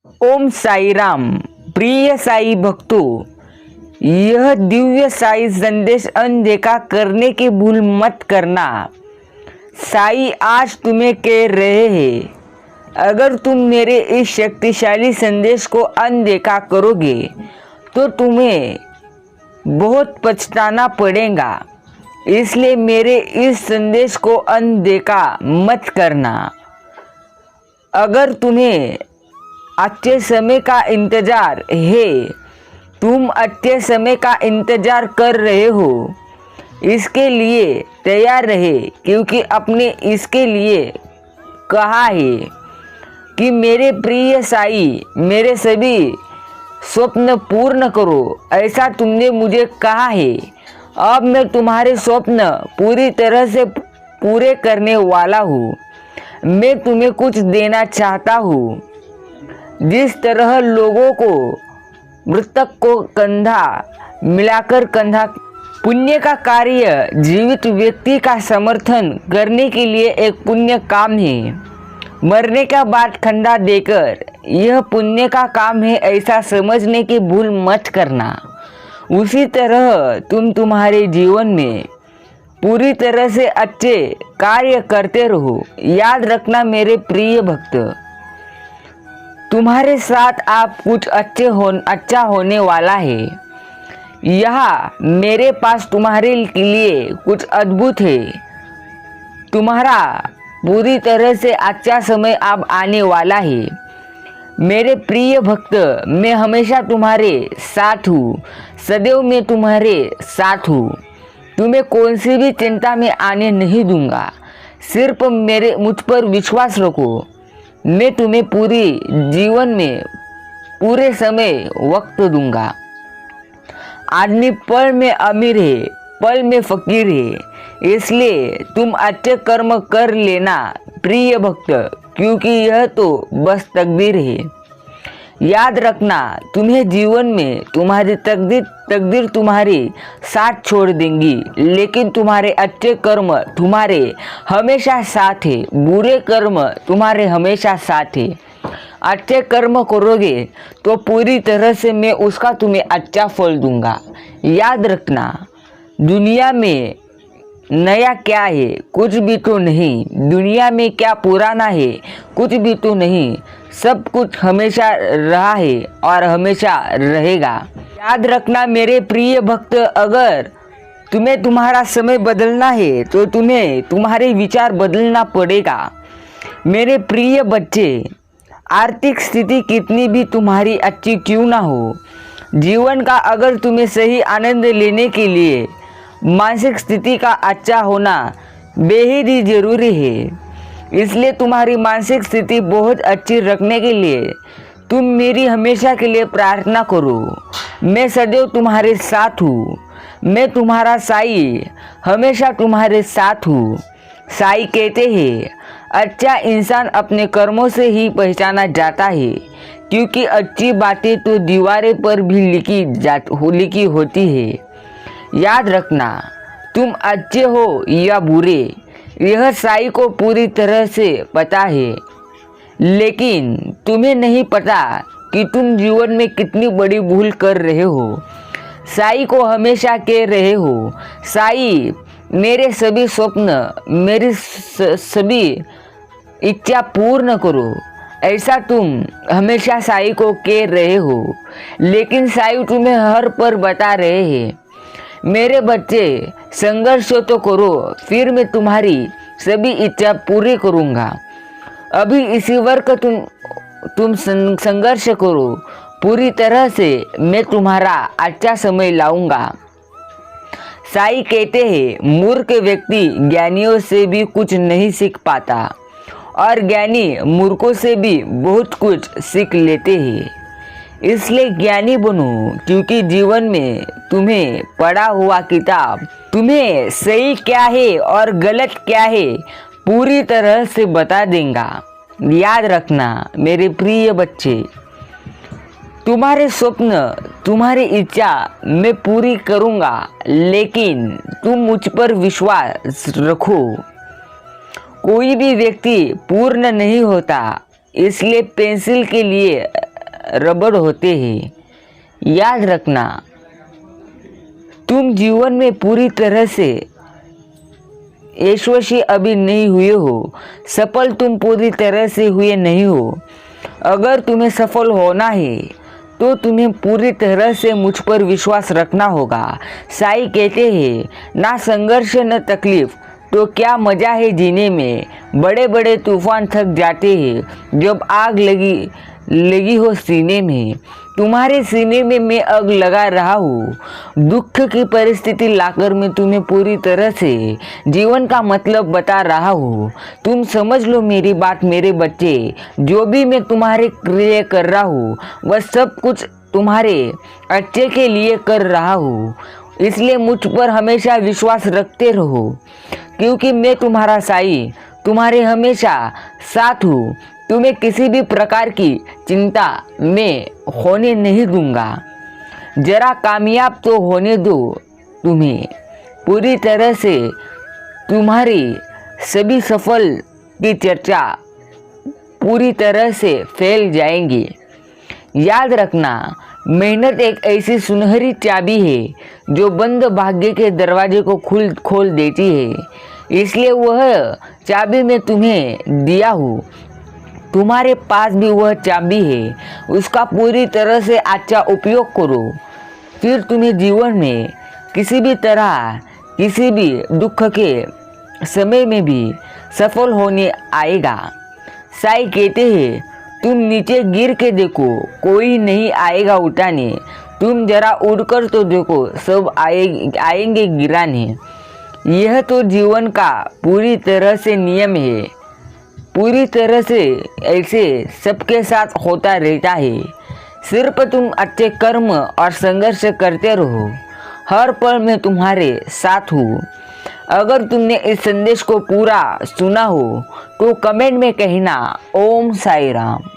ओम साई राम। प्रिय साई भक्तों, यह दिव्य साई संदेश अनदेखा करने की भूल मत करना। साई आज तुम्हें कह रहे हैं, अगर तुम मेरे इस शक्तिशाली संदेश को अनदेखा करोगे तो तुम्हें बहुत पछताना पड़ेगा। इसलिए मेरे इस संदेश को अनदेखा मत करना। अगर तुम्हें अच्छे समय का इंतजार है, तुम अच्छे समय का इंतजार कर रहे हो, इसके लिए तैयार रहे, क्योंकि अपने इसके लिए कहा है कि मेरे प्रिय साई मेरे सभी स्वप्न पूर्ण करो, ऐसा तुमने मुझे कहा है। अब मैं तुम्हारे स्वप्न पूरी तरह से पूरे करने वाला हूँ। मैं तुम्हें कुछ देना चाहता हूँ। जिस तरह लोगों को मृतक को कंधा मिलाकर कंधा, पुण्य का कार्य जीवित व्यक्ति का समर्थन करने के लिए एक पुण्य काम है। मरने का बाद कंधा देकर यह पुण्य का काम है, ऐसा समझने की भूल मत करना। उसी तरह तुम तुम्हारे जीवन में पूरी तरह से अच्छे कार्य करते रहो। याद रखना मेरे प्रिय भक्त, तुम्हारे साथ आप कुछ अच्छा होने वाला है। यहाँ मेरे पास तुम्हारे लिए कुछ अद्भुत है। तुम्हारा पूरी तरह से अच्छा समय अब आने वाला है। मेरे प्रिय भक्त, मैं हमेशा तुम्हारे साथ हूँ, सदैव मैं तुम्हारे साथ हूँ। तुम्हें कौन सी भी चिंता में आने नहीं दूंगा। सिर्फ मुझ पर विश्वास रखो। मैं तुम्हें पूरी जीवन में पूरे समय वक्त दूंगा। आदमी पल में अमीर है, पल में फकीर है। इसलिए तुम अच्छे कर्म कर लेना प्रिय भक्त, क्योंकि यह तो बस तकदीर है। याद रखना, तुम्हें जीवन में तुम्हारी तकदीर तुम्हारी साथ छोड़ देंगी, लेकिन तुम्हारे अच्छे कर्म तुम्हारे हमेशा साथ है, बुरे कर्म तुम्हारे हमेशा साथ है। अच्छे कर्म करोगे तो पूरी तरह से मैं उसका तुम्हें अच्छा फल दूंगा। याद रखना, दुनिया में नया क्या है, कुछ भी तो नहीं। दुनिया में क्या पुराना है, कुछ भी तो नहीं। सब कुछ हमेशा रहा है और हमेशा रहेगा। याद रखना मेरे प्रिय भक्त, अगर तुम्हें तुम्हारा समय बदलना है तो तुम्हें तुम्हारे विचार बदलना पड़ेगा। मेरे प्रिय बच्चे, आर्थिक स्थिति कितनी भी तुम्हारी अच्छी क्यों ना हो, जीवन का अगर तुम्हें सही आनंद लेने के लिए मानसिक स्थिति का अच्छा होना बेहद ही जरूरी है। इसलिए तुम्हारी मानसिक स्थिति बहुत अच्छी रखने के लिए तुम मेरी हमेशा के लिए प्रार्थना करो। मैं सदैव तुम्हारे साथ हूँ। मैं तुम्हारा साई हमेशा तुम्हारे साथ हूँ। साई कहते हैं, अच्छा इंसान अपने कर्मों से ही पहचाना जाता है, क्योंकि अच्छी बातें तो दीवारें पर भी लिखी होती है। याद रखना, तुम अच्छे हो या बुरे, यह साई को पूरी तरह से पता है, लेकिन तुम्हें नहीं पता कि तुम जीवन में कितनी बड़ी भूल कर रहे हो। साई को हमेशा कह रहे हो, साई मेरे सभी स्वप्न, मेरी सभी इच्छा पूर्ण करो, ऐसा तुम हमेशा साई को कह रहे हो। लेकिन साई तुम्हें हर पर बता रहे हैं, मेरे बच्चे संघर्ष तो करो, फिर मैं तुम्हारी सभी इच्छा पूरी करूँगा। अभी इसी वर्ष तुम संघर्ष करो, पूरी तरह से मैं तुम्हारा अच्छा समय लाऊंगा। साई कहते हैं, मूर्ख व्यक्ति ज्ञानियों से भी कुछ नहीं सीख पाता और ज्ञानी मूर्खों से भी बहुत कुछ सीख लेते हैं। इसलिए ज्ञानी बनो, क्योंकि जीवन में तुम्हें पढ़ा हुआ किताब तुम्हें सही क्या है और गलत क्या है पूरी तरह से बता देगा। याद रखना मेरे प्रिय बच्चे, तुम्हारे स्वप्न, तुम्हारी इच्छा मैं पूरी करूँगा, लेकिन तुम मुझ पर विश्वास रखो। कोई भी व्यक्ति पूर्ण नहीं होता, इसलिए पेंसिल के लिए रबड़ होते हैं। याद रखना, तुम जीवन में पूरी तरह से यशस्वी अभी नहीं हुए हो, सफल तुम पूरी तरह से हुए नहीं हो। अगर तुम्हें सफल होना है तो तुम्हें पूरी तरह से मुझ पर विश्वास रखना होगा। साईं कहते हैं, ना संघर्ष न तकलीफ तो क्या मज़ा है जीने में। बड़े बड़े तूफान थक जाते हैं जब आग लगी हो सीने में। तुम्हारे सीने में मैं आग लगा रहा हूँ। दुख की परिस्थिति लाकर मैं तुम्हें पूरी तरह से जीवन का मतलब बता रहा हूँ। तुम समझ लो मेरी बात मेरे बच्चे। जो भी मैं तुम्हारे लिए कर रहा हूँ वह सब कुछ तुम्हारे अच्छे के लिए कर रहा हूँ। इसलिए मुझ पर हमेशा विश्वास रखते रहो, क्योंकि मैं तुम्हारा साईं तुम्हारे हमेशा साथ हूँ। तुम्हें किसी भी प्रकार की चिंता में होने नहीं दूंगा। जरा कामयाब तो होने दो तुम्हें। पूरी तरह से तुम्हारी सभी सफल की चर्चा पूरी तरह से फैल जाएंगी। याद रखना, मेहनत एक ऐसी सुनहरी चाबी है जो बंद भाग्य के दरवाजे को खोल देती है। इसलिए वह चाबी मैं तुम्हें दिया हूँ। तुम्हारे पास भी वह चाबी है, उसका पूरी तरह से अच्छा उपयोग करो। फिर तुम्हें जीवन में किसी भी तरह किसी भी दुख के समय में भी सफल होने आएगा। साईं कहते हैं, तुम नीचे गिर के देखो, कोई नहीं आएगा उठाने। तुम जरा उड़कर तो देखो, सब आएंगे गिराने। यह तो जीवन का पूरी तरह से नियम है। पूरी तरह से ऐसे सबके साथ होता रहता है। सिर्फ तुम अच्छे कर्म और संघर्ष करते रहो। हर पल में तुम्हारे साथ हूँ। अगर तुमने इस संदेश को पूरा सुना हो तो कमेंट में कहना ओम साई राम।